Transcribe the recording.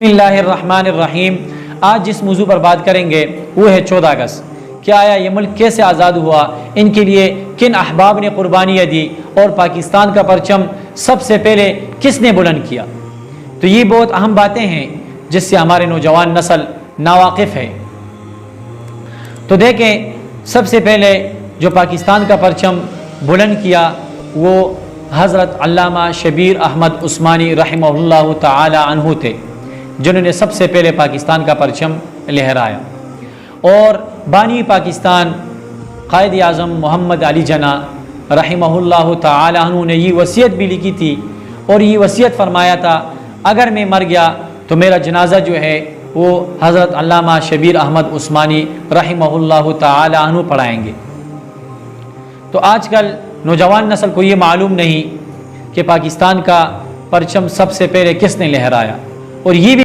بسم اللہ الرحمن الرحیم۔ آج جس موضوع پر بات کریں گے وہ ہے 14 اگست۔ کیا آیا یہ ملک کیسے آزاد ہوا، ان کے لیے کن احباب نے قربانیاں دی، اور پاکستان کا پرچم سب سے پہلے کس نے بلند کیا؟ تو یہ بہت اہم باتیں ہیں جس سے ہمارے نوجوان نسل ناواقف ہے۔ تو دیکھیں، سب سے پہلے جو پاکستان کا پرچم بلند کیا وہ حضرت علامہ شبیر احمد عثمانی رحمہ اللہ تعالی عنہ تھے، جنہوں نے سب سے پہلے پاکستان کا پرچم لہرایا۔ اور بانی پاکستان قائد اعظم محمد علی جناح رحمہ اللہ تعالی عنہ نے یہ وصیت بھی لکھی تھی، اور یہ وصیت فرمایا تھا اگر میں مر گیا تو میرا جنازہ جو ہے وہ حضرت علامہ شبیر احمد عثمانی رحمہ اللہ تعالی عنہ پڑھائیں گے۔ تو آج کل نوجوان نسل کو یہ معلوم نہیں کہ پاکستان کا پرچم سب سے پہلے کس نے لہرایا، اور یہ بھی